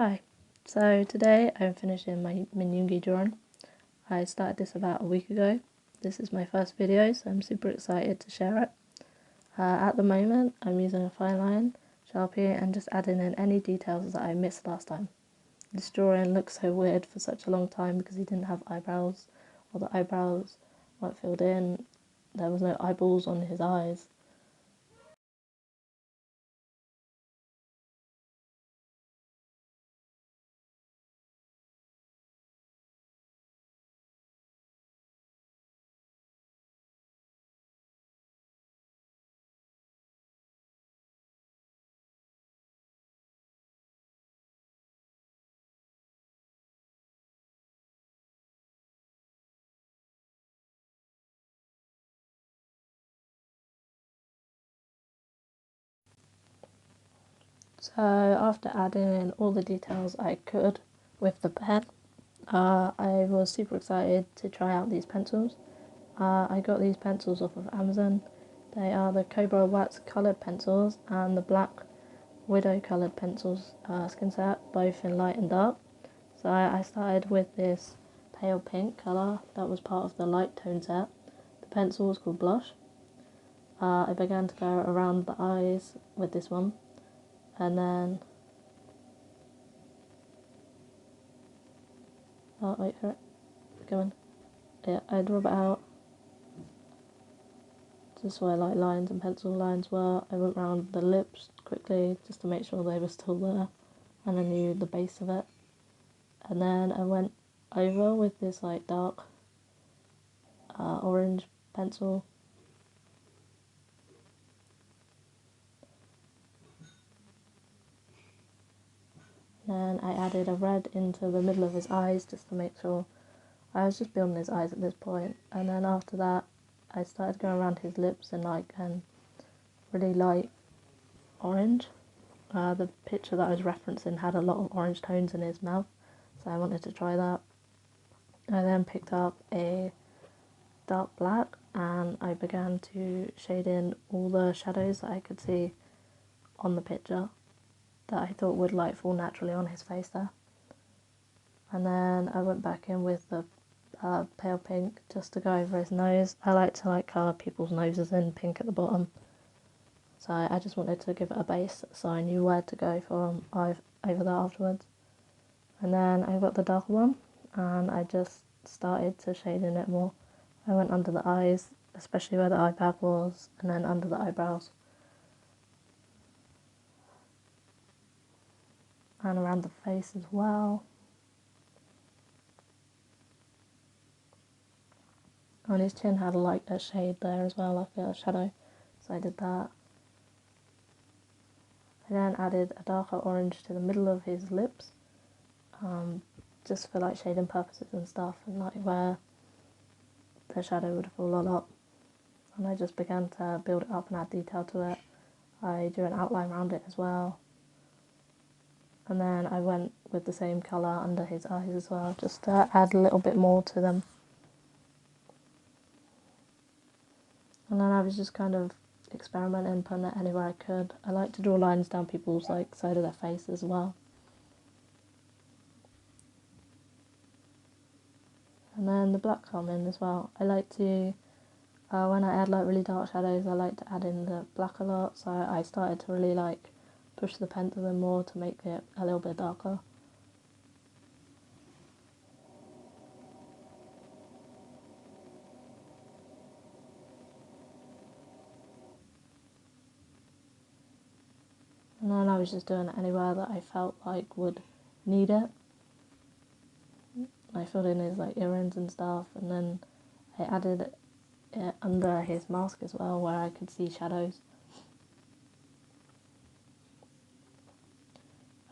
Hi, so today I'm finishing my Min Yoongi drawing. I started this about a week ago. This is my first video, so I'm super excited to share it. At the moment, I'm using a fine line, Sharpie, and just adding in any details that I missed last time. This drawing looks so weird for such a long time because he didn't have eyebrows, or the eyebrows weren't filled in. There was no eyeballs on his eyes. So after adding in all the details I could with the pen, I was super excited to try out these pencils. I got these pencils off of Amazon. They are the Cobra wax coloured pencils and the black widow coloured pencils skin set, both in light and dark. So I started with this pale pink colour that was part of the light tone set. The pencil was called Blush. I began to go around the eyes with this one, and then wait for it, go on. Yeah, I draw it out just where like lines and pencil lines were. I went round the lips quickly just to make sure they were still there, and I knew the base of it. And then I went over with this like dark orange pencil. Then I added a red into the middle of his eyes just to make sure. I was just building his eyes at this point, and then after that I started going around his lips in like really light orange. The picture that I was referencing had a lot of orange tones in his mouth, so I wanted to try that. I then picked up a dark black and I began to shade in all the shadows that I could see on the picture that I thought would like fall naturally on his face there. And then I went back in with the pale pink just to go over his nose. I like to like colour people's noses in pink at the bottom, so I just wanted to give it a base so I knew where to go from over that afterwards. And then I got the darker one and I just started to shade in it more. I went under the eyes, especially where the eye bag was, and then under the eyebrows. And around the face as well. And his chin had like a shade there as well, like a shadow, so I did that. I then added a darker orange to the middle of his lips, just for like shading purposes and stuff, and like where the shadow would fall a lot. And I just began to build it up and add detail to it. I drew an outline around it as well. And then I went with the same colour under his eyes as well, just to add a little bit more to them. And then I was just kind of experimenting, putting it anywhere I could. I like to draw lines down people's like side of their face as well. And then the black come in as well. I like to, when I add like really dark shadows, I like to add in the black a lot. So I started to really like push the pen to them more to make it a little bit darker. And then I was just doing it anywhere that I felt like would need it. I filled in his like earrings and stuff, and then I added it under his mask as well, where I could see shadows.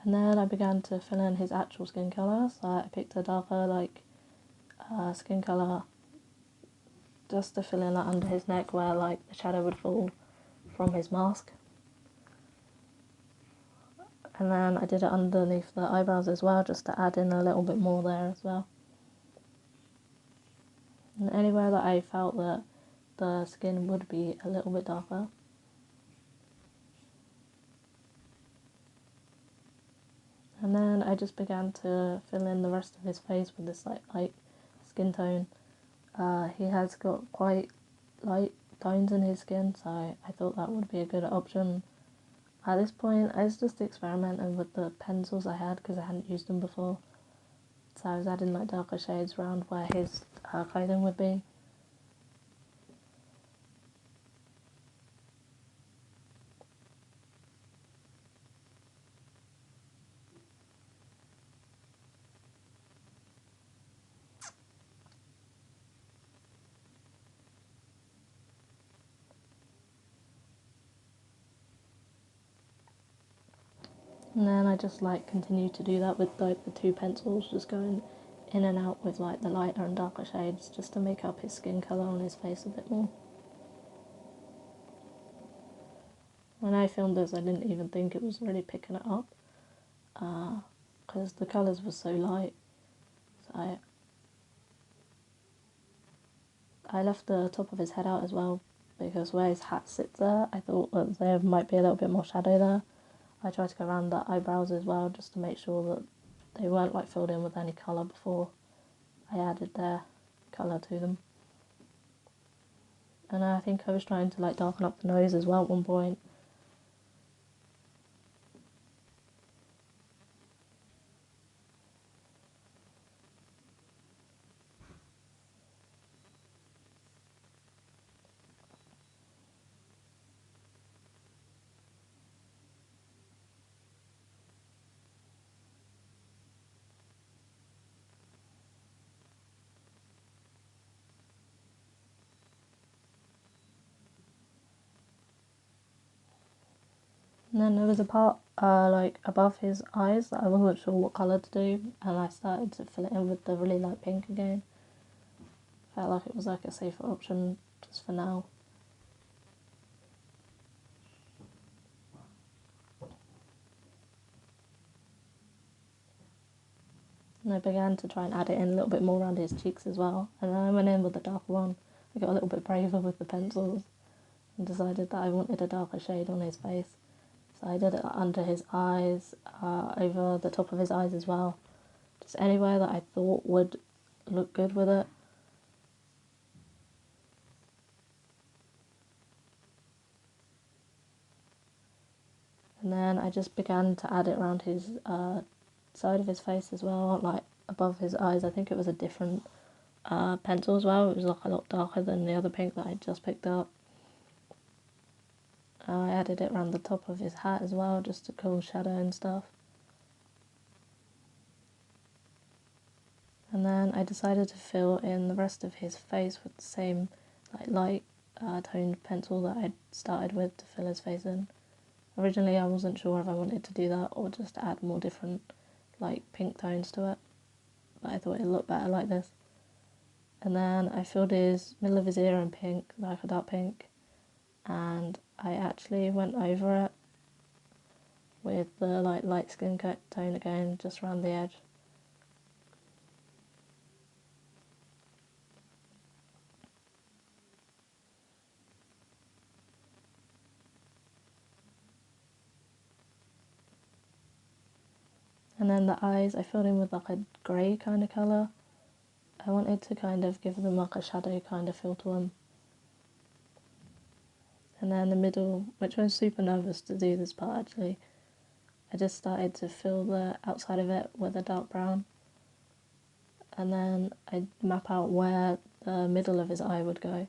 And then I began to fill in his actual skin colour, so I picked a darker like skin colour just to fill in that under his neck where like the shadow would fall from his mask. And then I did it underneath the eyebrows as well, just to add in a little bit more there as well. And anywhere that I felt that the skin would be a little bit darker, And then I just began to fill in the rest of his face with this like light skin tone. He has got quite light tones in his skin, so I thought that would be a good option. At this point, I was just experimenting with the pencils I had because I hadn't used them before. So I was adding like darker shades around where his clothing would be. And then I just like continued to do that with like the two pencils, just going in and out with like the lighter and darker shades just to make up his skin colour on his face a bit more. When I filmed this, I didn't even think it was really picking it up because the colours were so light. So I left the top of his head out as well because where his hat sits there, I thought that there might be a little bit more shadow there. I tried to go around the eyebrows as well just to make sure that they weren't like filled in with any colour before I added their colour to them. And I think I was trying to like darken up the nose as well at one point. And then there was a part like above his eyes that I wasn't sure what colour to do, and I started to fill it in with the really light pink again. Felt like it was like a safer option just for now. And I began to try and add it in a little bit more around his cheeks as well. And then I went in with the darker one. I got a little bit braver with the pencils and decided that I wanted a darker shade on his face. So I did it under his eyes, over the top of his eyes as well. Just anywhere that I thought would look good with it. And then I just began to add it around his side of his face as well, like above his eyes. I think it was a different pencil as well. It was like a lot darker than the other pink that I just picked up. I added it around the top of his hat as well, just to cool shadow and stuff. And then I decided to fill in the rest of his face with the same like light toned pencil that I'd started with to fill his face in. Originally I wasn't sure if I wanted to do that or just add more different like pink tones to it, but I thought it'd look better like this. And then I filled his middle of his ear in pink, like a dark pink, and I actually went over it with the like light skin tone again, just around the edge. And then the eyes I filled in with like a grey kind of colour. I wanted to kind of give them like a shadow kind of feel to them. And then the middle, which I was super nervous to do this part actually, I just started to fill the outside of it with a dark brown. And then I'd map out where the middle of his eye would go.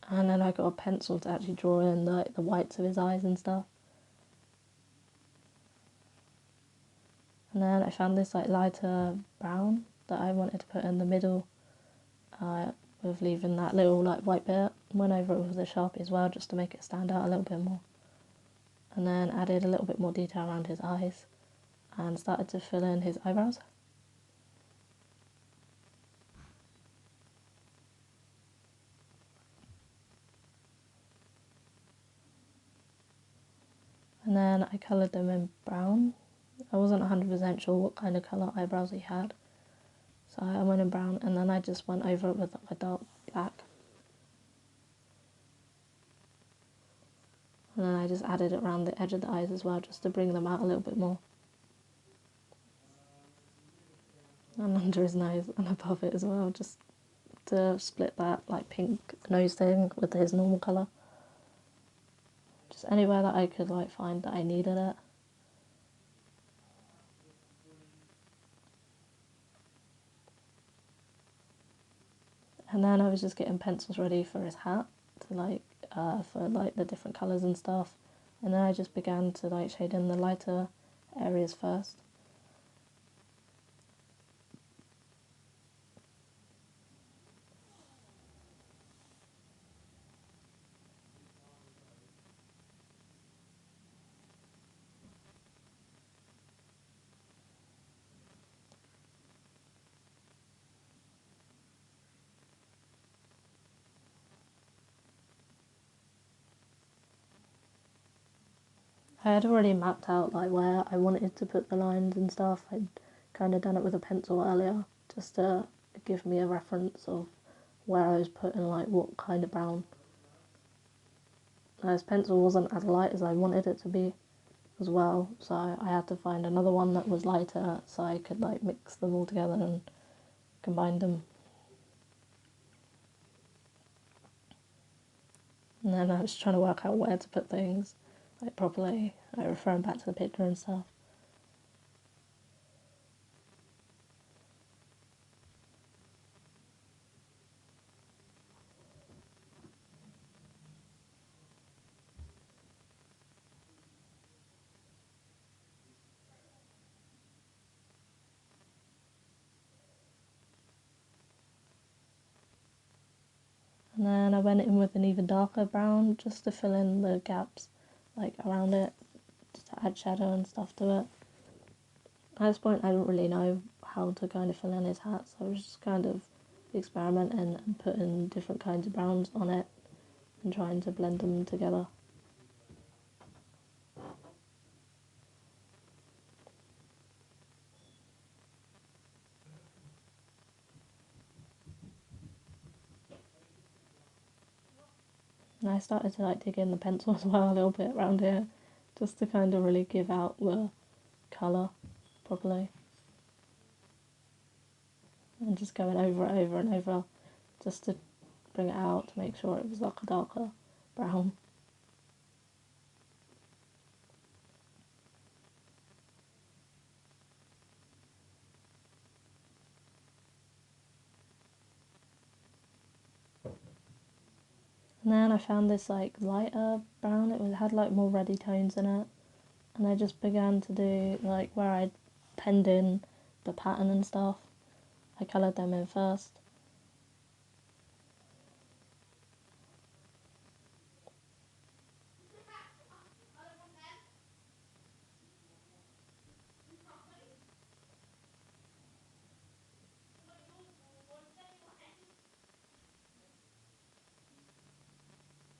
And then I got a pencil to actually draw in the whites of his eyes and stuff. And then I found this like lighter brown that I wanted to put in the middle, with leaving that little like white bit. Went over it with a Sharpie as well just to make it stand out a little bit more. And then added a little bit more detail around his eyes and started to fill in his eyebrows. And then I coloured them in brown. I wasn't 100% sure what kind of colour eyebrows he had, so I went in brown, and then I just went over it with like a dark black. And And then I just added it around the edge of the eyes as well, just to bring them out a little bit more. And under his nose and above it as well, just to split that like pink nose thing with his normal colour. Just anywhere that I could like find that I needed it. And then I was just getting pencils ready for his hat to like for like the different colours and stuff. And then I just began to like shade in the lighter areas first. I had already mapped out like where I wanted to put the lines and stuff. I'd kind of done it with a pencil earlier, just to give me a reference of where I was putting like what kind of brown. His pencil wasn't as light as I wanted it to be as well, so I had to find another one that was lighter so I could like mix them all together and combine them. And then I was trying to work out where to put things like properly, like referring back to the picture and stuff. And then I went in with an even darker brown just to fill in the gaps like around it, just to add shadow and stuff to it. At this point I didn't really know how to kind of fill in his hat, so I was just kind of experimenting and putting different kinds of browns on it and trying to blend them together. And I started to like dig in the pencil as well a little bit around here, just to kind of really give out the colour properly. And just going over it over and over, just to bring it out to make sure it was like a darker brown. And then I found this like lighter brown, had like more reddy tones in it. And I just began to do like where I penned in the pattern and stuff. I coloured them in first.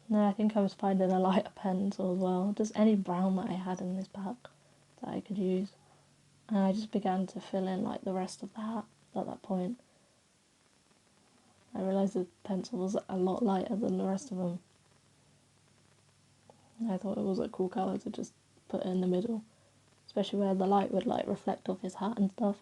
And then I think I was finding a lighter pencil as well, just any brown that I had in this pack that I could use. And I just began to fill in like the rest of the hat at that point. I realised the pencil was a lot lighter than the rest of them. And I thought it was a cool colour to just put in the middle, especially where the light would like reflect off his hat and stuff.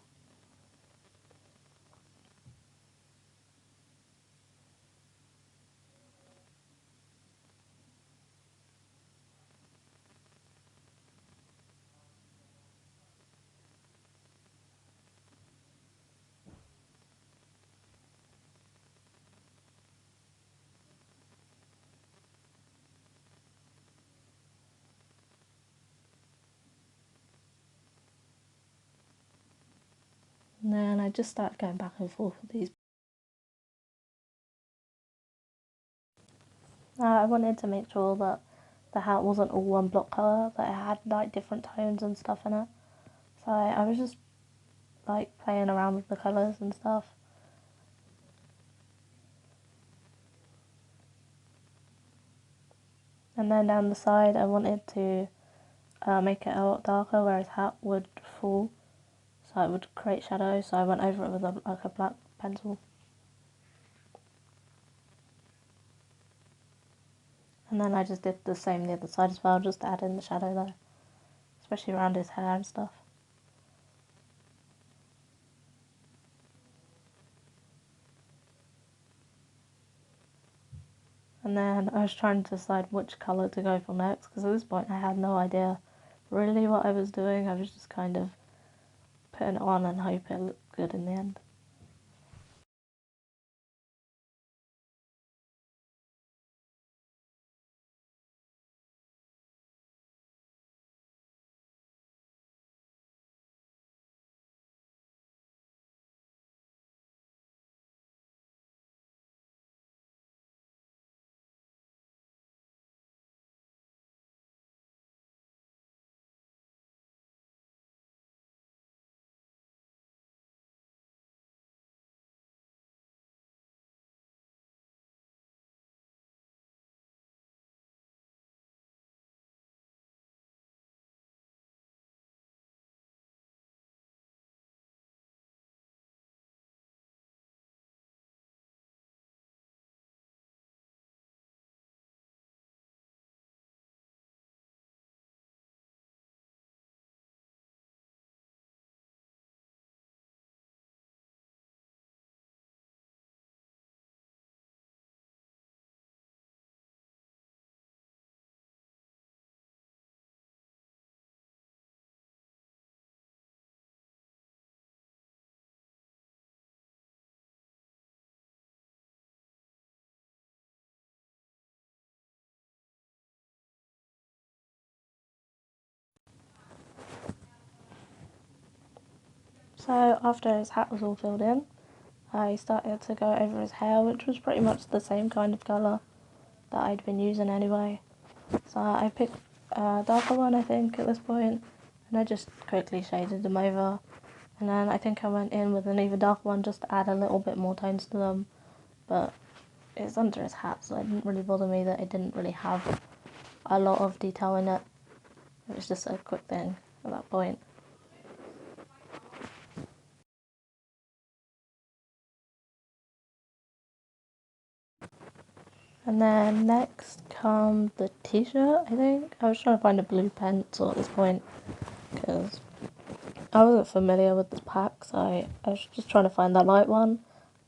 And then I just started going back and forth with these. I wanted to make sure that the hat wasn't all one block colour, that it had like different tones and stuff in it. So I was just like playing around with the colours and stuff. And then down the side I wanted to make it a lot darker where his hat would fall, so it would create shadow, so I went over it with like a black pencil. And then I just did the same the other side as well, just to add in the shadow there, especially around his hair and stuff. And then I was trying to decide which colour to go for next, because at this point I had no idea really what I was doing. I was just kind of putting it on and hope it looked good in the end. So after his hat was all filled in, I started to go over his hair, which was pretty much the same kind of colour that I'd been using anyway. So I picked a darker one, I think, at this point, and I just quickly shaded them over. And then I think I went in with an even darker one just to add a little bit more tones to them. But it's under his hat, so it didn't really bother me that it didn't really have a lot of detail in it. It was just a quick thing at that point. And then next come the t-shirt, I think. I was trying to find a blue pencil at this point because I wasn't familiar with the pack, so I was just trying to find that light one.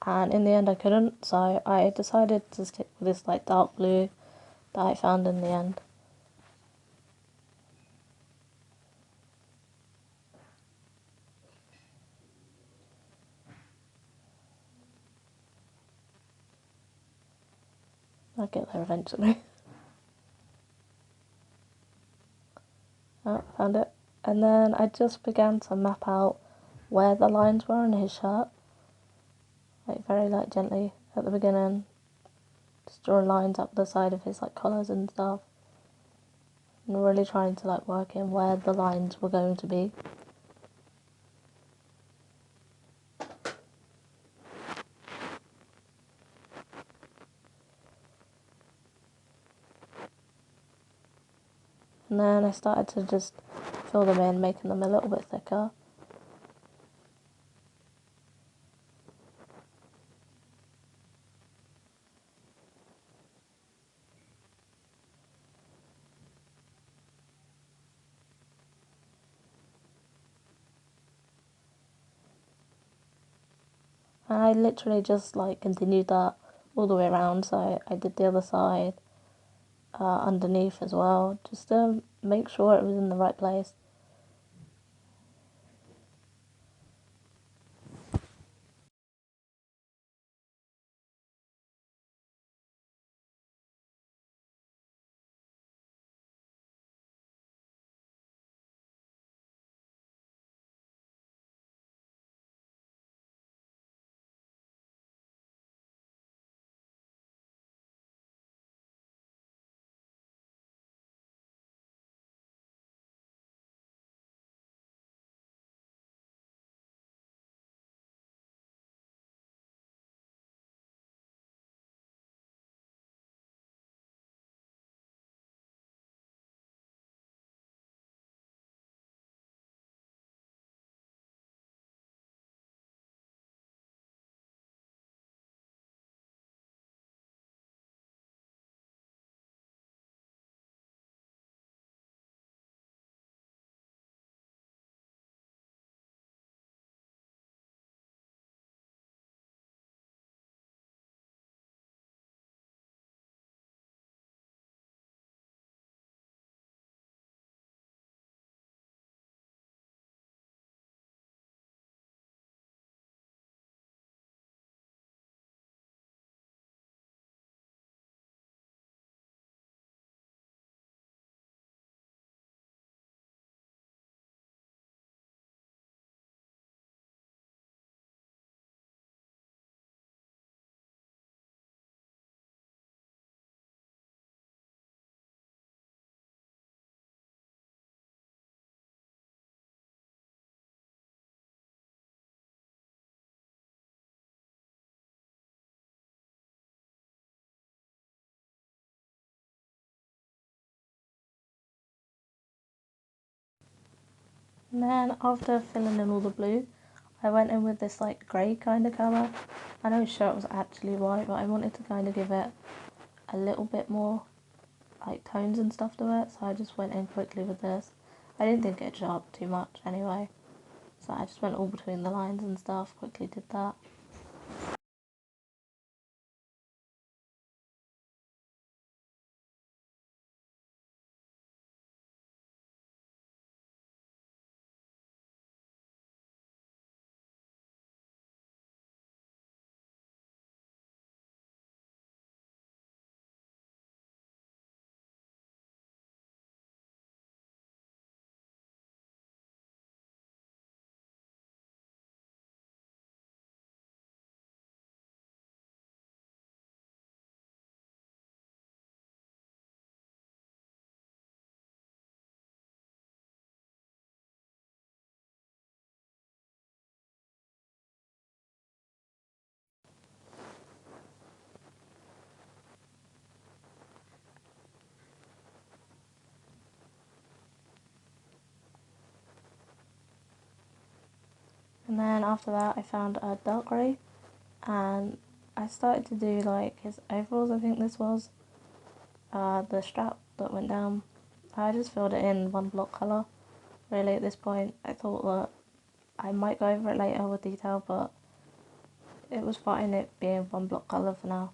And in the end I couldn't, so I decided to stick with this like dark blue that I found in the end. I'll get there eventually. Oh, found it. And then I just began to map out where the lines were on his shirt. Like very like gently at the beginning. Just drawing lines up the side of his like collars and stuff. And really trying to like work in where the lines were going to be. And then I started to just fill them in, making them a little bit thicker. And I literally just like continued that all the way around. So I did the other side underneath as well, just to make sure it was in the right place. And then after filling in all the blue, I went in with this like grey kind of colour. I know his shirt was actually white, but I wanted to kind of give it a little bit more like tones and stuff to it, so I just went in quickly with this. I didn't think it'd show up too much anyway, so I just went all between the lines and stuff, quickly did that. And then after that I found a dark grey, and I started to do like his overalls, I think this was, the strap that went down. I just filled it in one block colour, really at this point. I thought that I might go over it later with detail, but it was fine it being one block colour for now.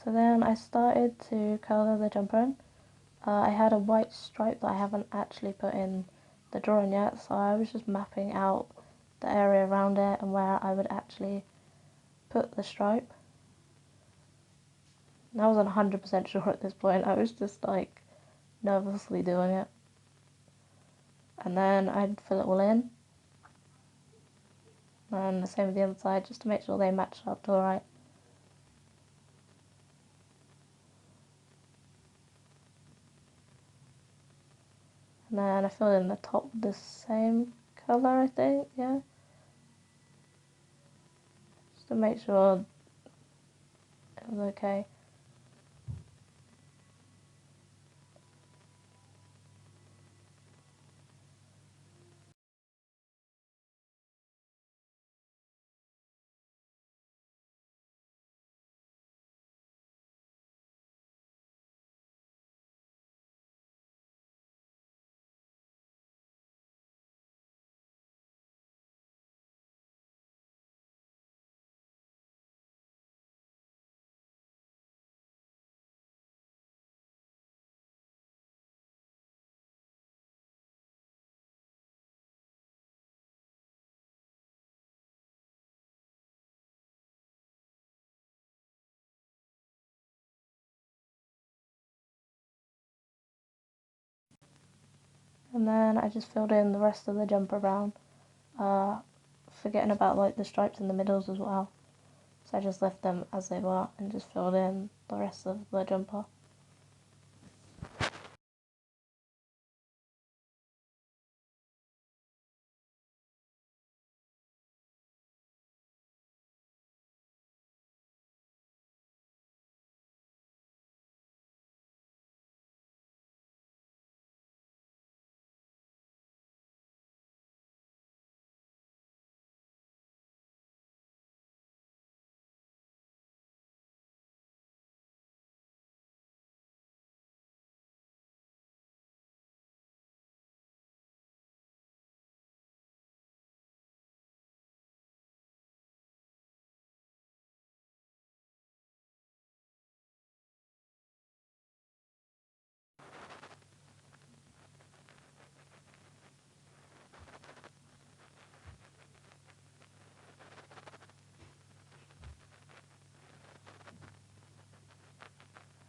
So then I started to colour the jumper in. I had a white stripe that I haven't actually put in the drawing yet, so I was just mapping out the area around it and where I would actually put the stripe. And I wasn't 100% sure at this point, I was just like nervously doing it. And then I'd fill it all in. And the same with the other side, just to make sure they matched up alright. And then I filled in the top the same colour, I think, yeah. Just to make sure it was okay. And then I just filled in the rest of the jumper brown, forgetting about like the stripes in the middles as well. So I just left them as they were and just filled in the rest of the jumper.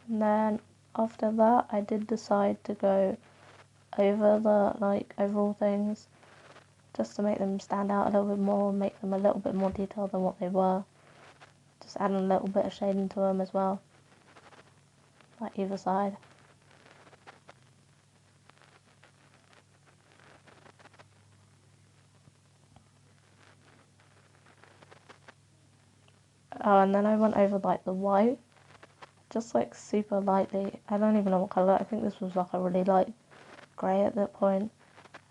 And then after that, I did decide to go over the overall things just to make them stand out a little bit more, make them a little bit more detailed than what they were. Just adding a little bit of shading to them as well, like either side. Oh, and then I went over like the white, just like super lightly. I don't even know what colour. I think this was like a really light grey at that point.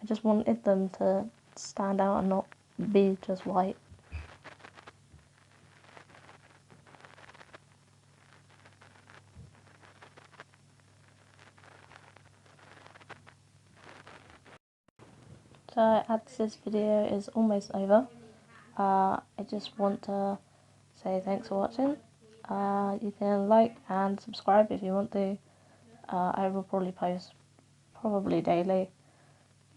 I just wanted them to stand out and not be just white. So as this video is almost over, I just want to say thanks for watching. You can like and subscribe if you want to. I will probably post probably daily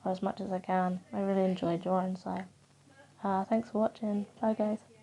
or as much as I can. I really enjoy drawing, so thanks for watching. Bye guys.